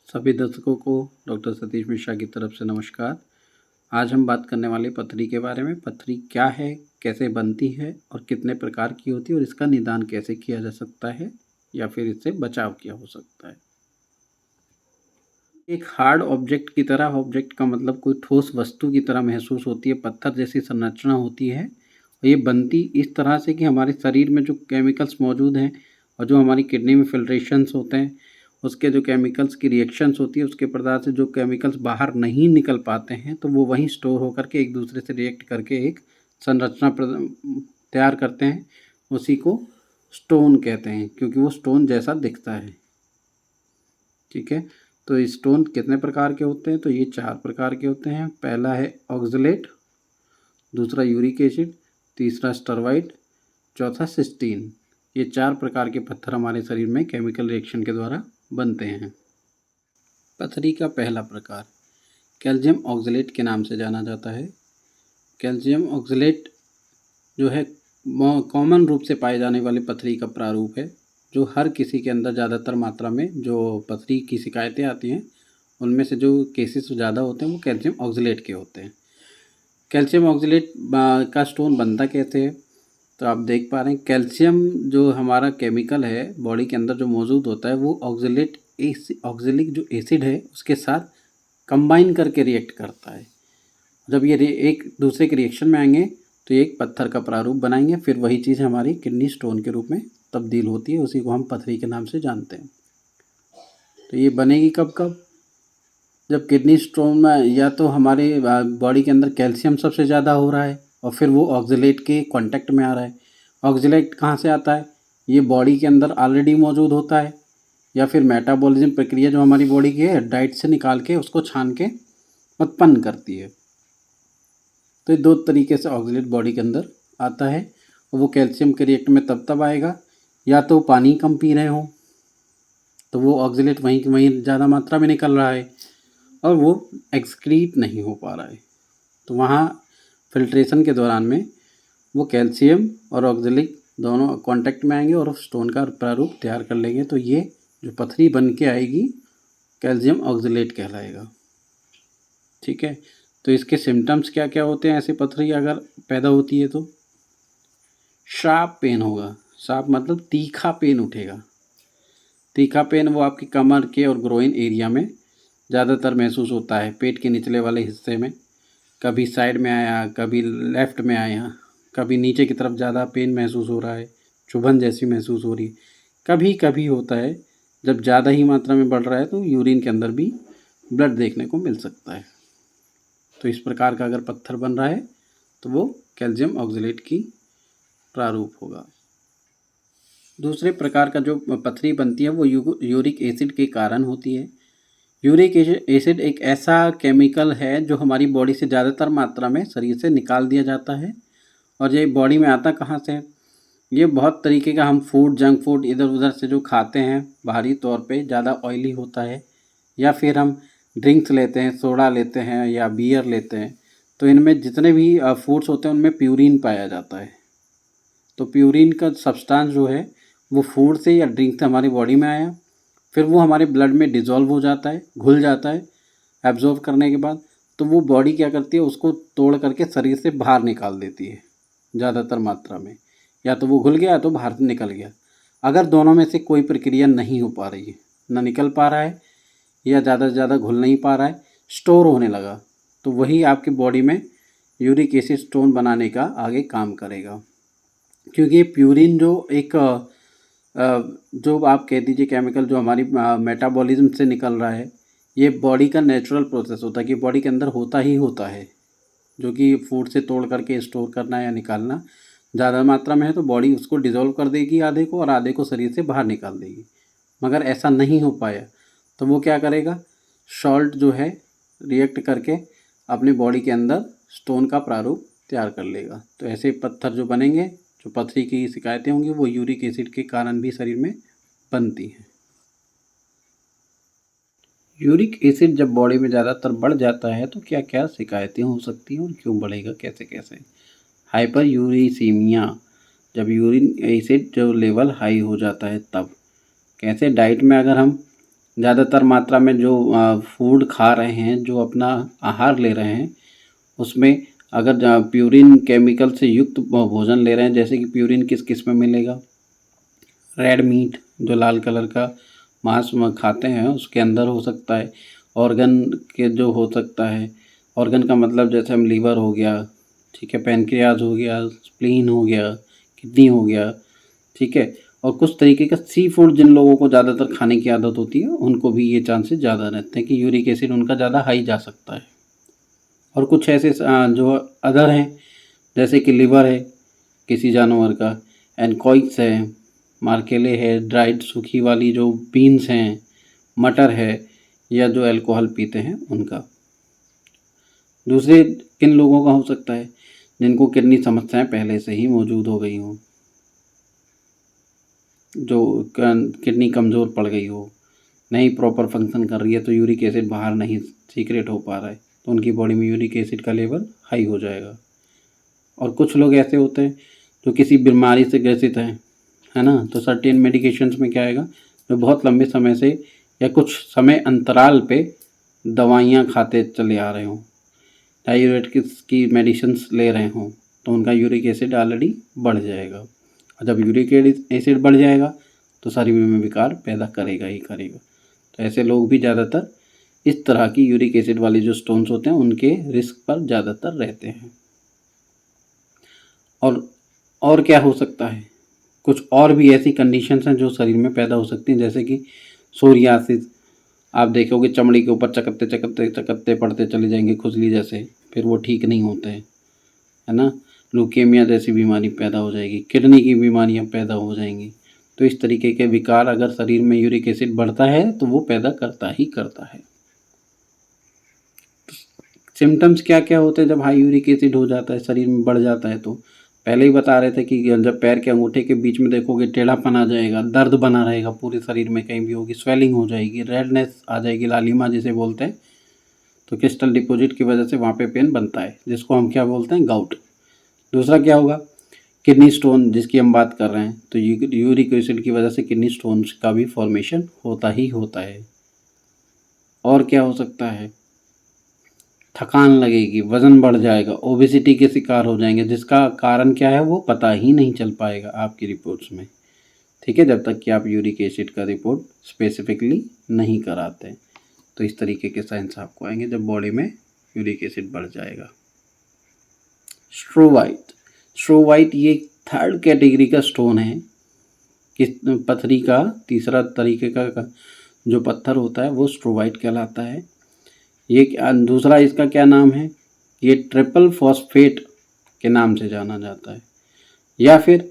सभी दर्शकों को डॉक्टर सतीश मिश्रा की तरफ से नमस्कार। आज हम बात करने वाले पथरी के बारे में। पथरी क्या है, कैसे बनती है और कितने प्रकार की होती है और इसका निदान कैसे किया जा सकता है या फिर इससे बचाव क्या हो सकता है। एक हार्ड ऑब्जेक्ट की तरह, ऑब्जेक्ट का मतलब कोई ठोस वस्तु की तरह महसूस होती है, पत्थर जैसी संरचना होती है। और ये बनती इस तरह से कि हमारे शरीर में जो केमिकल्स मौजूद हैं और जो हमारी किडनी में फिल्ट्रेशंस होते हैं, उसके जो केमिकल्स की रिएक्शंस होती है, उसके पदार्थ से जो केमिकल्स बाहर नहीं निकल पाते हैं, तो वो वहीं स्टोर होकर के एक दूसरे से रिएक्ट करके एक संरचना तैयार करते हैं। उसी को स्टोन कहते हैं, क्योंकि वो स्टोन जैसा दिखता है। ठीक है, तो स्टोन कितने प्रकार के होते हैं? तो ये 4 प्रकार के होते हैं। पहला है ऑक्सलेट, दूसरा यूरिक एसिड, तीसरा स्टरवाइट, चौथा सिस्टीन। ये 4 प्रकार के पत्थर हमारे शरीर में केमिकल रिएक्शन के द्वारा बनते हैं। पथरी का पहला प्रकार कैल्शियम ऑक्सलेट के नाम से जाना जाता है। कैल्शियम ऑक्सलेट जो है कॉमन रूप से पाए जाने वाले पथरी का प्रारूप है, जो हर किसी के अंदर ज़्यादातर मात्रा में जो पथरी की शिकायतें आती हैं, उनमें से जो केसेस ज़्यादा होते हैं वो कैल्शियम ऑक्सलेट के होते हैं। कैल्शियम ऑक्सलेट का स्टोन बनता कैसे है? तो आप देख पा रहे हैं, कैल्शियम जो हमारा केमिकल है बॉडी के अंदर जो मौजूद होता है, वो ऑक्जेलिक जो एसिड है उसके साथ कंबाइन करके रिएक्ट करता है। जब ये एक दूसरे के रिएक्शन में आएंगे तो ये एक पत्थर का प्रारूप बनाएंगे, फिर वही चीज़ हमारी किडनी स्टोन के रूप में तब्दील होती है। उसी को हम पथरी के नाम से जानते हैं। तो ये बनेगी कब कब? जब किडनी स्टोन में या तो हमारे बॉडी के अंदर कैल्शियम सबसे ज़्यादा हो रहा है और फिर वो ऑक्सलेट के कांटेक्ट में आ रहा है। ऑक्सलेट कहाँ से आता है? ये बॉडी के अंदर ऑलरेडी मौजूद होता है, या फिर मेटाबॉलिज्म प्रक्रिया जो हमारी बॉडी की है, डाइट से निकाल के उसको छान के उत्पन्न करती है। तो ये 2 तरीके से ऑक्सलेट बॉडी के अंदर आता है। और वो कैल्शियम के रिएक्ट में तब आएगा, या तो पानी कम पी रहे हो तो वो ऑक्सलेट वहीं की वहीं ज़्यादा मात्रा में निकल रहा है और वो एक्सक्रीट नहीं हो पा रहा है, तो वहाँ फिल्ट्रेशन के दौरान में वो कैल्शियम और ऑक्सलेट दोनों कांटेक्ट में आएंगे और स्टोन का प्रारूप तैयार कर लेंगे। तो ये जो पथरी बन के आएगी कैल्शियम ऑक्सलेट कहलाएगा। ठीक है, तो इसके सिम्टम्स क्या क्या होते हैं? ऐसे पथरी अगर पैदा होती है तो शार्प पेन होगा। शार्प मतलब तीखा पेन उठेगा। तीखा पेन वो आपकी कमर के और ग्रोइन एरिया में ज़्यादातर महसूस होता है, पेट के निचले वाले हिस्से में। कभी साइड में आया, कभी लेफ़्ट में आया, कभी नीचे की तरफ ज़्यादा पेन महसूस हो रहा है, चुभन जैसी महसूस हो रही है। कभी कभी होता है जब ज़्यादा ही मात्रा में बढ़ रहा है तो यूरिन के अंदर भी ब्लड देखने को मिल सकता है। तो इस प्रकार का अगर पत्थर बन रहा है तो वो कैल्शियम ऑक्सलेट की प्रारूप होगा। दूसरे प्रकार का जो पथरी बनती है वो यूरिक एसिड के कारण होती है। यूरिक एसिड एक ऐसा केमिकल है जो हमारी बॉडी से ज़्यादातर मात्रा में शरीर से निकाल दिया जाता है। और ये बॉडी में आता कहाँ से है? ये बहुत तरीके का हम फूड, जंक फूड इधर उधर से जो खाते हैं बाहरी तौर पे, ज़्यादा ऑयली होता है, या फिर हम ड्रिंक्स लेते हैं, सोडा लेते हैं या बियर लेते हैं, तो इनमें जितने भी फूड्स होते हैं उनमें प्यूरिन पाया जाता है। तो प्यूरिन का सब्सटेंस जो है वो फूड से या ड्रिंक से हमारी बॉडी में आया, फिर वो हमारे ब्लड में डिज़ोल्व हो जाता है, घुल जाता है एब्जॉर्ब करने के बाद। तो वो बॉडी क्या करती है, उसको तोड़ करके शरीर से बाहर निकाल देती है ज़्यादातर मात्रा में। या तो वो घुल गया तो बाहर निकल गया। अगर दोनों में से कोई प्रक्रिया नहीं हो पा रही है, ना निकल पा रहा है या ज़्यादा से ज़्यादा घुल नहीं पा रहा है, स्टोर होने लगा, तो वही आपकी बॉडी में यूरिक एसिड स्टोन बनाने का आगे काम करेगा। क्योंकि प्यूरिन जो एक जो आप कह दीजिए केमिकल जो हमारी मेटाबॉलिज्म से निकल रहा है, ये बॉडी का नेचुरल प्रोसेस होता है कि बॉडी के अंदर होता ही होता है, जो कि फूड से तोड़ करके स्टोर करना या निकालना। ज़्यादा मात्रा में है तो बॉडी उसको डिज़ोल्व कर देगी आधे को, और आधे को शरीर से बाहर निकाल देगी। मगर ऐसा नहीं हो पाया तो वो क्या करेगा, सॉल्ट जो है रिएक्ट करके अपनी बॉडी के अंदर स्टोन का प्रारूप तैयार कर लेगा। तो ऐसे पत्थर जो बनेंगे, जो पथरी की शिकायतें होंगी, वो यूरिक एसिड के कारण भी शरीर में बनती हैं। यूरिक एसिड जब बॉडी में ज़्यादातर बढ़ जाता है तो क्या क्या शिकायतें हो सकती हैं और क्यों बढ़ेगा, कैसे कैसे? हाइपर यूरिसीमिया, जब यूरिन एसिड जो लेवल हाई हो जाता है तब कैसे? डाइट में अगर हम ज़्यादातर मात्रा में जो फूड खा रहे हैं, जो अपना आहार ले रहे हैं, उसमें अगर प्यूरिन केमिकल से युक्त भोजन ले रहे हैं, जैसे कि प्यूरिन किस किस में मिलेगा, रेड मीट जो लाल कलर का मांस खाते हैं उसके अंदर हो सकता है, ऑर्गन के जो हो सकता है, ऑर्गन का मतलब जैसे हम लीवर हो गया, ठीक है, पैनक्रियाज हो गया, स्प्लीन हो गया, किडनी हो गया, ठीक है। और कुछ तरीके का सी फूड जिन लोगों को ज़्यादातर खाने की आदत होती है उनको भी ये चांसेस ज़्यादा रहते हैं कि यूरिक एसिड उनका ज़्यादा हाई जा सकता है। और कुछ ऐसे जो अदर हैं, जैसे कि लिवर है किसी जानवर का, एनकॉइक्स है, मार्केले है, ड्राइड सूखी वाली जो बीन्स हैं, मटर है, या जो अल्कोहल पीते हैं उनका। दूसरे किन लोगों का हो सकता है, जिनको किडनी समस्याएं पहले से ही मौजूद हो गई हों, जो किडनी कमज़ोर पड़ गई हो, नहीं प्रॉपर फंक्शन कर रही है, तो यूरिक एसिड बाहर नहीं सीक्रेट हो पा रहा है, तो उनकी बॉडी में यूरिक एसिड का लेवल हाई हो जाएगा। और कुछ लोग ऐसे होते हैं जो किसी बीमारी से ग्रसित हैं, है ना, तो सर्टेन मेडिकेशंस में क्या आएगा, जो बहुत लंबे समय से या कुछ समय अंतराल पे दवाइयाँ खाते चले आ रहे हों, डाययूरेटिक्स की मेडिसिन्स ले रहे हों, तो उनका यूरिक एसिड ऑलरेडी बढ़ जाएगा। और जब यूरिक एसिड बढ़ जाएगा तो शरीर में विकार पैदा करेगा ही करेगा। तो ऐसे लोग भी ज़्यादातर इस तरह की यूरिक एसिड वाले जो स्टोन्स होते हैं उनके रिस्क पर ज़्यादातर रहते हैं। और क्या हो सकता है, कुछ और भी ऐसी कंडीशंस हैं जो शरीर में पैदा हो सकती हैं, जैसे कि सोरियासिस। आप देखोगे चमड़ी के ऊपर चकत्ते चकत्ते चकत्ते पड़ते चले जाएंगे खुजली जैसे, फिर वो ठीक नहीं होते हैं, है ना। लुकेमिया जैसी बीमारी पैदा हो जाएगी, किडनी की बीमारियां पैदा हो जाएंगी। तो इस तरीके के विकार अगर शरीर में यूरिक एसिड बढ़ता है तो वो पैदा करता ही करता है। सिम्टम्स क्या क्या होते हैं जब हाई यूरिक एसिड हो जाता है, शरीर में बढ़ जाता है? तो पहले ही बता रहे थे कि जब पैर के अंगूठे के बीच में देखोगे टेढ़ापन आ जाएगा, दर्द बना रहेगा पूरे शरीर में, कहीं भी होगी, स्वेलिंग हो जाएगी, रेडनेस आ जाएगी, लालिमा जिसे बोलते हैं। तो क्रिस्टल डिपॉजिट की वजह से वहाँ पे पेन बनता है, जिसको हम क्या बोलते हैं, गाउट। दूसरा क्या होगा, किडनी स्टोन जिसकी हम बात कर रहे हैं, तो यूरिक एसिड की वजह से किडनी स्टोन्स का भी फॉर्मेशन होता ही होता है। और क्या हो सकता है, थकान लगेगी, वज़न बढ़ जाएगा, ओबेसिटी के शिकार हो जाएंगे, जिसका कारण क्या है वो पता ही नहीं चल पाएगा आपकी रिपोर्ट्स में, ठीक है, जब तक कि आप यूरिक एसिड का रिपोर्ट स्पेसिफिकली नहीं कराते। तो इस तरीके के साइंस आपको आएंगे जब बॉडी में यूरिक एसिड बढ़ जाएगा। स्ट्रोवाइट ये थर्ड कैटेगरी का स्टोन है। किस पत्थरी का तीसरा तरीके का जो पत्थर होता है वो स्ट्रोवाइट कहलाता है। ये दूसरा इसका क्या नाम है, ये ट्रिपल फॉस्फेट के नाम से जाना जाता है। या फिर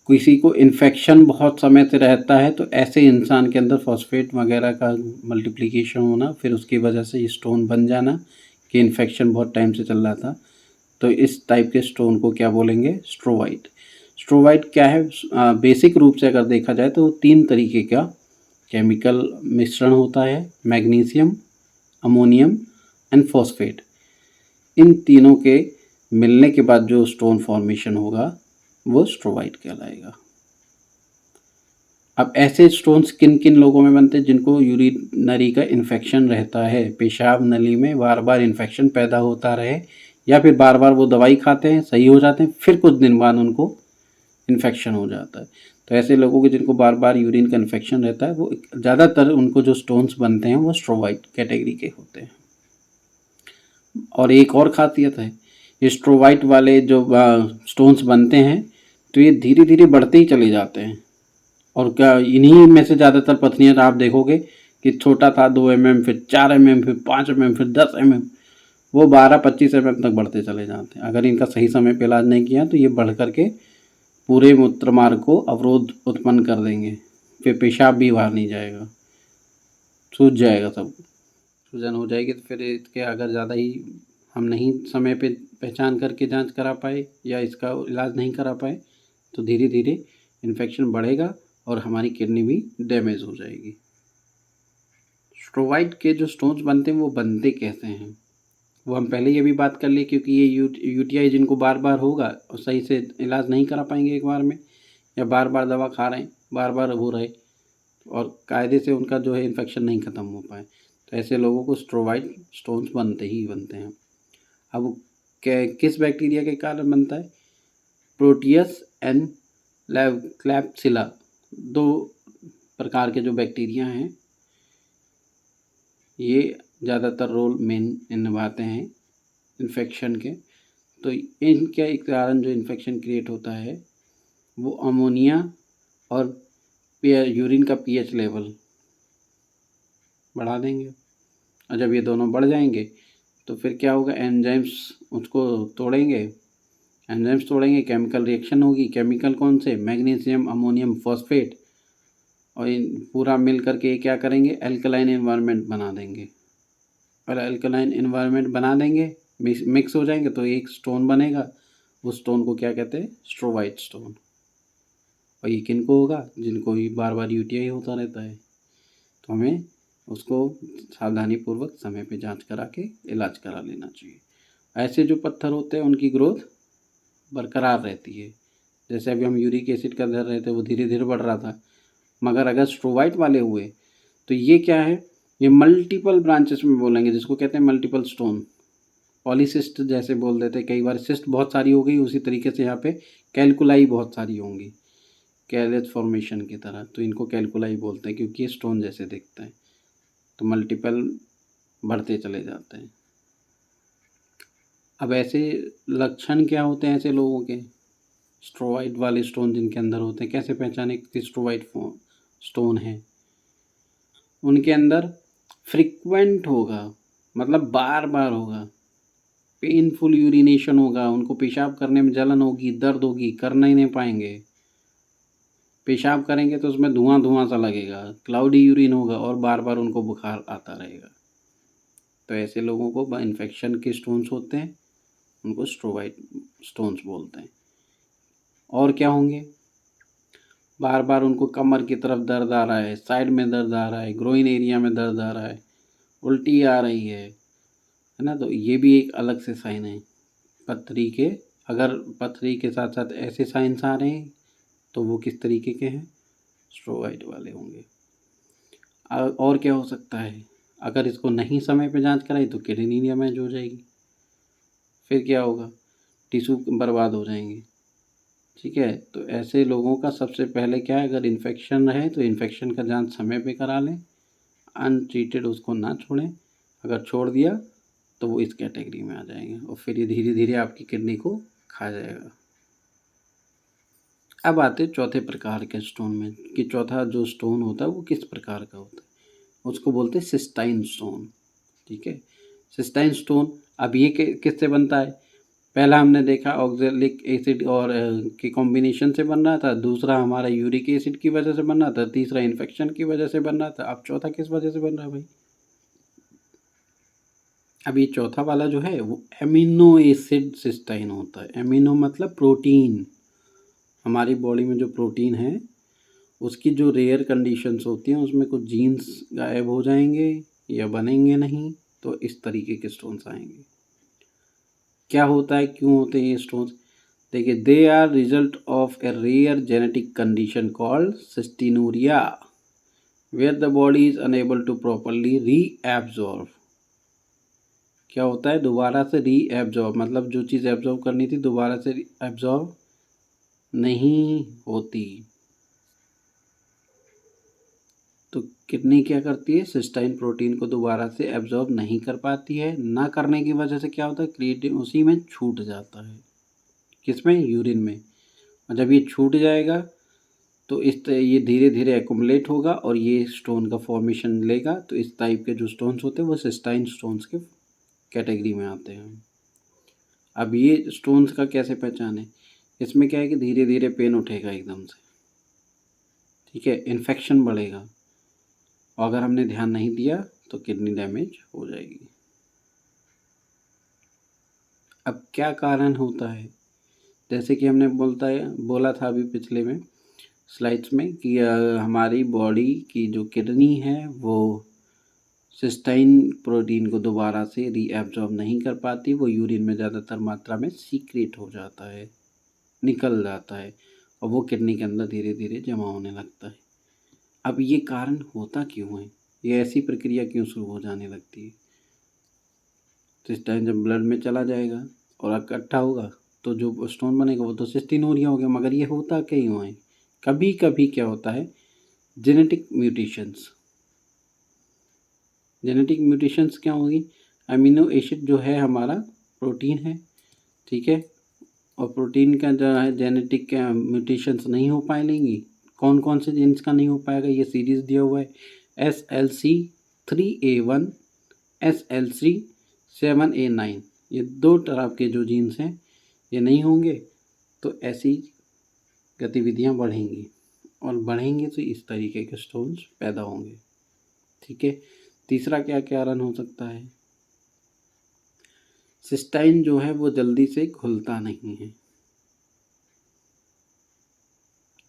किसी को इन्फेक्शन बहुत समय से रहता है तो ऐसे इंसान के अंदर फॉस्फेट वगैरह का मल्टीप्लिकेशन होना, फिर उसकी वजह से स्टोन बन जाना कि इन्फेक्शन बहुत टाइम से चल रहा था, तो इस टाइप के स्टोन को क्या बोलेंगे, स्ट्रोवाइट। स्ट्रोवाइट क्या है, बेसिक रूप से अगर देखा जाए तो 3 तरीके का केमिकल मिश्रण होता है, मैग्नीशियम, अमोनियम एंड फॉस्फेट। इन तीनों के मिलने के बाद जो स्टोन फॉर्मेशन होगा वो स्ट्रोवाइट कहलाएगा। अब ऐसे स्टोन्स किन किन लोगों में बनते हैं, जिनको यूरिनरी का इन्फेक्शन रहता है, पेशाब नली में बार बार इन्फेक्शन पैदा होता रहे, या फिर बार बार वो दवाई खाते हैं, सही हो जाते हैं, फिर कुछ दिन बाद उनको इन्फेक्शन हो जाता है। तो ऐसे लोगों के जिनको बार बार यूरिन का इन्फेक्शन रहता है, वो ज़्यादातर उनको जो स्टोन्स बनते हैं वो स्ट्रोवाइट कैटेगरी के होते हैं। और एक और खासियत है, ये स्ट्रोवाइट वाले जो स्टोन्स बनते हैं तो ये धीरे धीरे बढ़ते ही चले जाते हैं। और क्या इन्हीं में से ज़्यादातर पथरियाँ आप देखोगे कि छोटा था 2 mm, फिर 4 mm, फिर 5 mm, फिर 10 mm, वो 12-25 mm तक बढ़ते चले जाते हैं। अगर इनका सही समय पे इलाज नहीं किया तो ये बढ़ करके पूरे मूत्र मार्ग को अवरोध उत्पन्न कर देंगे, फिर पेशाब भी बाहर नहीं जाएगा, सूज जाएगा, सब सूजन हो जाएगी। तो फिर इसके अगर ज़्यादा ही हम नहीं समय पे पहचान करके जांच करा पाए या इसका इलाज नहीं करा पाए तो धीरे धीरे इन्फेक्शन बढ़ेगा और हमारी किडनी भी डैमेज हो जाएगी। स्ट्रोवाइट के जो स्टोन्स बनते हैं वो बनते कैसे हैं, वो हम पहले ये भी बात कर लिए, क्योंकि ये यूटीआई जिनको बार बार होगा और सही से इलाज नहीं करा पाएंगे एक बार में, या बार बार दवा खा रहे हैं, बार बार हो रहे, और कायदे से उनका जो है इन्फेक्शन नहीं ख़त्म हो पाए, तो ऐसे लोगों को स्ट्रोमाइड स्टोन्स बनते ही बनते हैं। अब किस बैक्टीरिया के कारण बनता है? प्रोटियस एंड क्लैप्सिला, 2 प्रकार के जो बैक्टीरिया हैं ये ज़्यादातर रोल मेन निभाते हैं इन्फेक्शन के। तो इनके कारण जो इन्फेक्शन क्रिएट होता है वो अमोनिया और यूरिन का पीएच लेवल बढ़ा देंगे, और जब ये दोनों बढ़ जाएंगे तो फिर क्या होगा? एंजाइम्स उसको तोड़ेंगे, एंजाइम्स तोड़ेंगे, केमिकल रिएक्शन होगी। केमिकल कौन से? मैग्नीशियम अमोनियम फॉस्फेट, और इन पूरा मिल करके ये क्या करेंगे? एल्कलाइन एनवायरनमेंट बना देंगे, और एल्कलाइन एनवायरनमेंट बना देंगे, मिक्स हो जाएंगे तो एक स्टोन बनेगा। उस स्टोन को क्या कहते हैं? स्ट्रोमाइड स्टोन। और ये किनको होगा? जिनको भी बार बार यूटीआई होता रहता है। तो हमें उसको सावधानीपूर्वक समय पे जांच करा के इलाज करा लेना चाहिए। ऐसे जो पत्थर होते हैं उनकी ग्रोथ बरकरार रहती है। जैसे अभी हम यूरिक एसिड का दर रहे थे, वो धीरे धीरे बढ़ रहा था, मगर अगर स्ट्रोमाइड वाले हुए तो ये क्या है? ये मल्टीपल ब्रांचेस में बोलेंगे, जिसको कहते हैं मल्टीपल स्टोन। पॉलीसिस्ट जैसे बोल देते, कई बार सिस्ट बहुत सारी हो गई, उसी तरीके से यहाँ पे कैलकुलाई बहुत सारी होंगी, कैलेज फॉर्मेशन की तरह, तो इनको कैलकुलाई बोलते हैं क्योंकि ये स्टोन जैसे दिखते हैं। तो मल्टीपल बढ़ते चले जाते हैं। अब ऐसे लक्षण क्या होते हैं ऐसे लोगों के? स्ट्रोमाइड वाले स्टोन जिनके अंदर होते हैं, कैसे पहचाने कि स्ट्रोमाइड स्टोन है? उनके अंदर फ्रिक्वेंट होगा, मतलब बार बार होगा, पेनफुल यूरिनेशन होगा, उनको पेशाब करने में जलन होगी, दर्द होगी, करना ही नहीं पाएंगे। पेशाब करेंगे तो उसमें धुआं धुआं सा लगेगा, क्लाउडी यूरिन होगा, और बार बार उनको बुखार आता रहेगा। तो ऐसे लोगों को इन्फेक्शन के स्टोन्स होते हैं, उनको स्ट्रोमाइड स्टोन्स बोलते हैं। और क्या होंगे? बार बार उनको कमर की तरफ दर्द आ रहा है, साइड में दर्द आ रहा है, ग्रोइन एरिया में दर्द आ रहा है, उल्टी आ रही है ना? तो ये भी एक अलग से साइन है पथरी के। अगर पथरी के साथ साथ ऐसे साइंस आ रहे हैं तो वो किस तरीके के हैं? स्ट्रोमाइड वाले होंगे। और क्या हो सकता है? अगर इसको नहीं समय पे जांच कराई तो किडनी डैमेज हो जाएगी, फिर क्या होगा? टिश्यू बर्बाद हो जाएंगे। ठीक है, तो ऐसे लोगों का सबसे पहले क्या है? अगर इन्फेक्शन है तो इन्फेक्शन का जांच समय पे करा लें, अनट्रीटेड उसको ना छोड़ें। अगर छोड़ दिया तो वो इस कैटेगरी में आ जाएंगे, और फिर ये धीरे धीरे आपकी किडनी को खा जाएगा। अब आते चौथे प्रकार के स्टोन में, कि चौथा जो स्टोन होता है वो किस प्रकार का होता है? उसको बोलते हैं सिस्टाइन स्टोन। ठीक है, सिस्टाइन स्टोन अब ये किससे बनता है? पहला हमने देखा ऑक्जेलिक एसिड और के कॉम्बिनेशन से बन रहा था, दूसरा हमारा यूरिक एसिड की वजह से बन रहा था, तीसरा इन्फेक्शन की वजह से बन रहा था। अब चौथा किस वजह से बन रहा है भाई? अब ये चौथा वाला जो है वो एमिनो एसिड सिस्टाइन होता है। एमिनो मतलब प्रोटीन, हमारी बॉडी में जो प्रोटीन है उसकी जो रेयर कंडीशंस होती हैं उसमें कुछ जीन्स गायब हो जाएंगे या बनेंगे नहीं, तो इस तरीके के स्टोन्स आएंगे। क्या होता है, क्यों होते हैं ये स्टोन्स? देखिए, they are result of a rare genetic condition called cystinuria where the body is unable to properly reabsorb. क्या होता है? दोबारा से रीएब्जॉर्ब, मतलब जो चीज़ एब्जॉर्ब करनी थी दोबारा से एब्जॉर्ब नहीं होती। तो किडनी क्या करती है? सिस्टाइन प्रोटीन को दोबारा से एब्जॉर्ब नहीं कर पाती है। ना करने की वजह से क्या होता है? क्रिएटिन उसी में छूट जाता है। किसमें? यूरिन में। और जब ये छूट जाएगा तो ये धीरे धीरे एक्युमुलेट होगा और ये स्टोन का फॉर्मेशन लेगा। तो इस टाइप के जो स्टोन्स होते हैं वो सिस्टाइन स्टोन्स के कैटेगरी में आते हैं। अब ये स्टोन्स का कैसे पहचाने? इसमें क्या है कि धीरे धीरे पेन उठेगा एकदम से, ठीक है, इन्फेक्शन बढ़ेगा, और अगर हमने ध्यान नहीं दिया तो किडनी डैमेज हो जाएगी। अब क्या कारण होता है? जैसे कि हमने बोला था अभी पिछले में स्लाइड्स में कि हमारी बॉडी की जो किडनी है वो सिस्टाइन प्रोटीन को दोबारा से रीएब्जॉर्ब नहीं कर पाती, वो यूरिन में ज़्यादातर मात्रा में सीक्रेट हो जाता है, निकल जाता है, और वो किडनी के अंदर धीरे धीरे जमा होने लगता है। अब ये कारण होता क्यों है, ये ऐसी प्रक्रिया क्यों शुरू हो जाने लगती है? सिस्टाइन जब ब्लड में चला जाएगा और इकट्ठा होगा तो जो स्टोन बनेगा वो तो सिस्टीनूरिया हो गया। मगर ये होता क्यों है? कभी कभी क्या होता है, जेनेटिक म्यूटेशंस। जेनेटिक म्यूटेशंस क्या होगी? अमीनो एसिड जो है हमारा प्रोटीन है, ठीक है, और प्रोटीन का जो है जेनेटिक म्यूटेशंस नहीं हो पाएंगी। कौन कौन से जीन्स का नहीं हो पाएगा? ये सीरीज दिया हुआ है, SLC3A1, SLC7A9। ये 2 तरह के जो जीन्स हैं ये नहीं होंगे तो ऐसी गतिविधियां बढ़ेंगी, और बढ़ेंगे तो इस तरीके के स्टोन्स पैदा होंगे, ठीक है। तीसरा क्या कारण हो सकता है? सिस्टाइन जो है वो जल्दी से घुलता नहीं है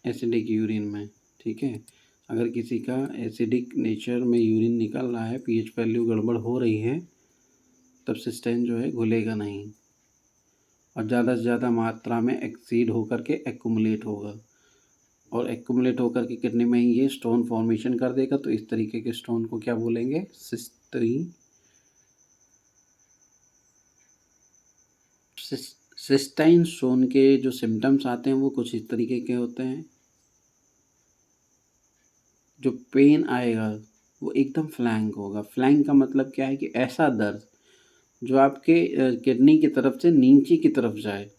एसिडिक यूरिन में, ठीक है। अगर किसी का एसिडिक नेचर में यूरिन निकल रहा है, पीएच वैल्यू गड़बड़ हो रही है, तब सिस्टाइन जो है घुलेगा नहीं और ज़्यादा से ज़्यादा मात्रा में एक्सीड होकर के एक्यूमुलेट होगा, और एक्यूमुलेट होकर के किडनी में ये स्टोन फॉर्मेशन कर देगा। तो इस तरीके के स्टोन को क्या बोलेंगे? सिस्टाइन स्टोन के जो सिम्टम्स आते हैं वो कुछ इस तरीके के होते हैं। जो पेन आएगा वो एकदम फ्लैंक होगा। फ्लैंक का मतलब क्या है कि ऐसा दर्द जो आपके किडनी की तरफ से नीचे की तरफ जाए,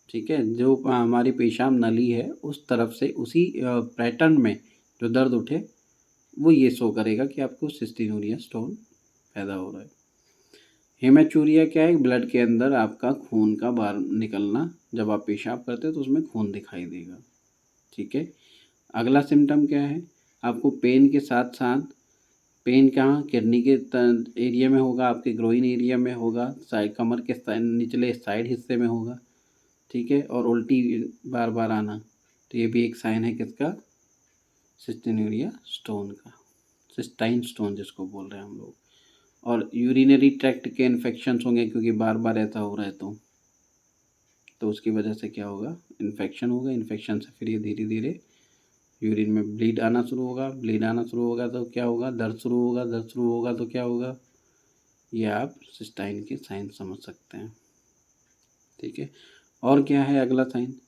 ठीक है, जो हमारी पेशाब नली है उस तरफ से उसी पैटर्न में जो दर्द उठे, वो ये शो करेगा कि आपको सिस्टीनूरिया स्टोन पैदा हो रहा है। हेमाचूरिया क्या है? ब्लड के अंदर आपका खून का बाहर निकलना, जब आप पेशाब करते हो तो उसमें खून दिखाई देगा, ठीक है। अगला सिम्टम क्या है? आपको पेन के साथ साथ, पेन कहाँ? किडनी के एरिया में होगा, आपके ग्रोइन एरिया में होगा, साइड कमर के निचले साइड हिस्से में होगा, ठीक है, और उल्टी बार बार आना। तो ये भी एक साइन है किसका? सिस्टीनूरिया स्टोन का, सिस्टाइन स्टोन जिसको बोल रहे हैं हम लोग। और यूरिनरी ट्रैक्ट के इन्फेक्शंस होंगे, क्योंकि बार बार ऐसा हो रहा है तो उसकी वजह से क्या होगा? इन्फेक्शन होगा। इन्फेक्शन से फिर ये धीरे धीरे यूरिन में ब्लीड आना शुरू होगा। ब्लीड आना शुरू होगा तो क्या होगा? दर्द शुरू होगा। दर्द शुरू होगा तो क्या होगा? ये आप सिस्टाइन के साइन समझ सकते हैं, ठीक है। और क्या है अगला sign?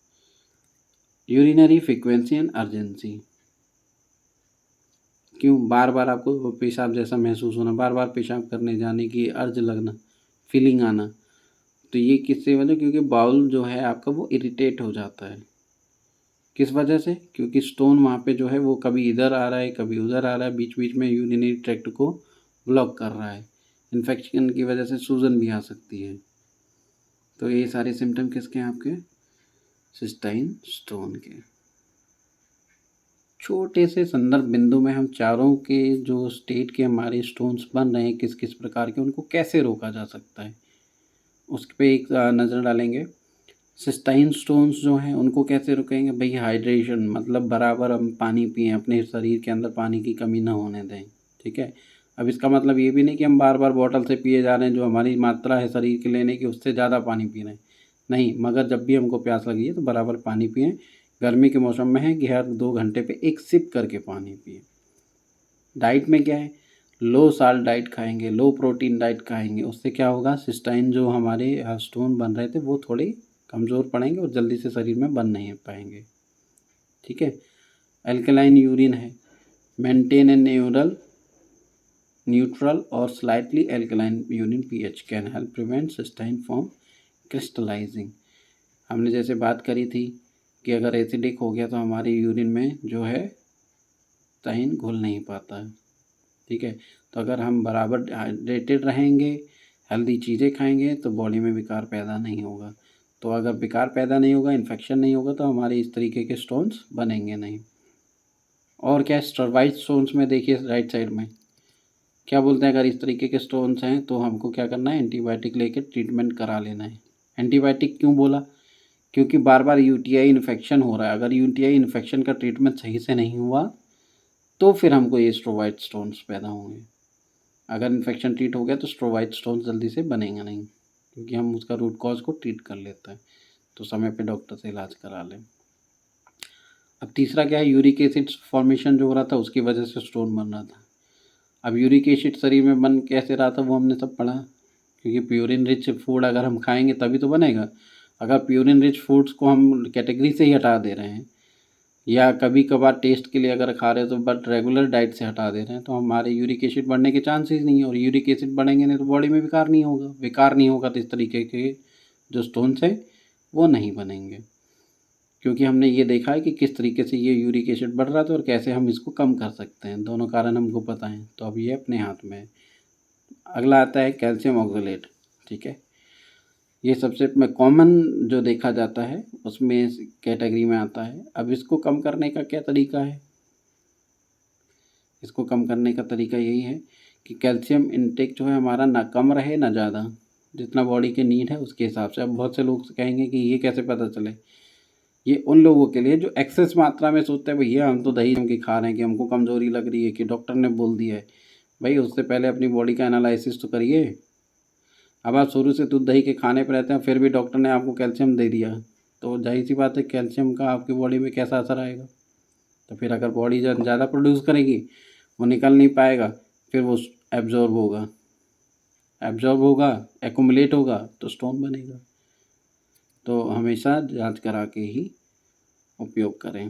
Urinary frequency and urgency. क्यों? बार बार आपको पेशाब जैसा महसूस होना, बार बार पेशाब करने जाने की अर्ज लगना, फीलिंग आना, तो ये किससे वजह? क्योंकि बाउल जो है आपका वो इरिटेट हो जाता है। किस वजह से? क्योंकि स्टोन वहाँ पे जो है वो कभी इधर आ रहा है, कभी उधर आ रहा है, बीच बीच में यूरिनरी ट्रैक्ट को ब्लॉक कर रहा है। इन्फेक्शन की वजह से सूजन भी आ सकती है। तो ये सारे सिम्टम किसके हैं आपके? सिस्टाइन स्टोन के। छोटे से संदर्भ बिंदु में हम चारों के जो स्टेट के हमारे स्टोन्स बन रहे हैं किस किस प्रकार के, उनको कैसे रोका जा सकता है उस पर एक नज़र डालेंगे। सिस्टाइन स्टोन्स जो हैं उनको कैसे रुकेंगे भाई? हाइड्रेशन, मतलब बराबर हम पानी पिएं, अपने शरीर के अंदर पानी की कमी ना होने दें, ठीक है। अब इसका मतलब ये भी नहीं कि हम बार बार बॉटल से पिए जा रहे हैं, जो हमारी मात्रा है शरीर के लेने की उससे ज़्यादा पानी पी रहे हैं, नहीं। मगर जब भी हमको प्यास लगी है तो बराबर पानी पिएं। गर्मी के मौसम में है कि हर 2 घंटे पे एक सिप करके पानी पिए। डाइट में क्या है? लो साल्ट डाइट खाएंगे, लो प्रोटीन डाइट खाएंगे। उससे क्या होगा? सिस्टाइन जो हमारे स्टोन बन रहे थे वो थोड़े कमज़ोर पड़ेंगे और जल्दी से शरीर में बन नहीं पाएंगे, ठीक है। अल्कलाइन यूरिन है, मेंटेन ए न्यूट्रल और slightly alkaline urine pH can help prevent cystine from crystallizing. हमने जैसे बात करी थी कि अगर एसिडिक हो गया तो हमारे यूरिन में जो है सिस्टाइन घुल नहीं पाता है, ठीक है। तो अगर हम बराबर हाइड्रेटेड रहेंगे, हेल्दी चीज़ें खाएंगे तो बॉडी में विकार पैदा नहीं होगा। तो अगर विकार पैदा नहीं होगा, इन्फेक्शन नहीं होगा, तो हमारे इस तरीके के स्टोन्स बनेंगे नहीं। और क्या स्टरवाइड स्टोन्स में देखिए राइट साइड में क्या बोलते हैं? अगर इस तरीके के स्टोन्स हैं तो हमको क्या करना है? एंटीबायोटिक लेके ट्रीटमेंट करा लेना है। एंटीबायोटिक क्यों बोला? क्योंकि बार बार यूटीआई इन्फेक्शन हो रहा है। अगर यूटीआई इन्फेक्शन का ट्रीटमेंट सही से नहीं हुआ तो फिर हमको ये स्टरवाइड स्टोन्स पैदा होंगे। अगर इन्फेक्शन ट्रीट हो गया तो स्टरवाइड स्टोन्स जल्दी से बनेंगे नहीं, क्योंकि हम उसका रूट कॉज को ट्रीट कर लेते हैं। तो समय पे डॉक्टर से इलाज करा लें। अब तीसरा क्या है, यूरिक एसिड फॉर्मेशन जो हो रहा था उसकी वजह से स्टोन बन रहा था। अब यूरिक एसिड शरीर में बन कैसे रहा था वो हमने सब पढ़ा, क्योंकि प्यूरिन रिच फूड अगर हम खाएंगे तभी तो बनेगा। अगर प्यूरिन रिच फूड्स को हम कैटेगरी से ही हटा दे रहे हैं या कभी कभार टेस्ट के लिए अगर खा रहे हैं तो बट रेगुलर डाइट से हटा दे रहे हैं, तो हमारे यूरिक एसिड बढ़ने के चांसेस नहीं है। और यूरिक एसिड बढ़ेंगे नहीं तो बॉडी में विकार नहीं होगा, तो इस तरीके के जो स्टोन्स हैं वो नहीं बनेंगे। क्योंकि हमने ये देखा है कि किस तरीके से ये यूरिक एसिड बढ़ रहा था और कैसे हम इसको कम कर सकते हैं, दोनों कारण हमको पता है, तो अब ये अपने हाथ में है। अगला आता है कैल्शियम ऑक्सलेट। ठीक है, ये सबसे कॉमन जो देखा जाता है उसमें इस कैटेगरी में आता है। अब इसको कम करने का क्या तरीका है, इसको कम करने का तरीका यही है कि कैल्शियम इनटेक जो है हमारा ना कम रहे ना ज़्यादा, जितना बॉडी के नीड है उसके हिसाब से। अब बहुत से लोग कहेंगे कि ये कैसे पता चले, ये उन लोगों के लिए जो एक्सेस मात्रा में सोचते हैं भैया हम तो दही जम के खा रहे हैं कि हमको कमज़ोरी लग रही है कि डॉक्टर ने बोल दिया है। भाई उससे पहले अपनी बॉडी का एनालिसिस तो करिए। अब आप शुरू से दूध दही के खाने पर रहते हैं फिर भी डॉक्टर ने आपको कैल्शियम दे दिया, तो जाहिर सी बात है कैल्शियम का आपकी बॉडी में कैसा असर आएगा। तो फिर अगर बॉडी ज़्यादा प्रोड्यूस करेगी वो निकल नहीं पाएगा, फिर वो एब्जॉर्ब होगा, एक्युमुलेट होगा तो स्टोन बनेगा। तो हमेशा जांच करा के ही उपयोग करें।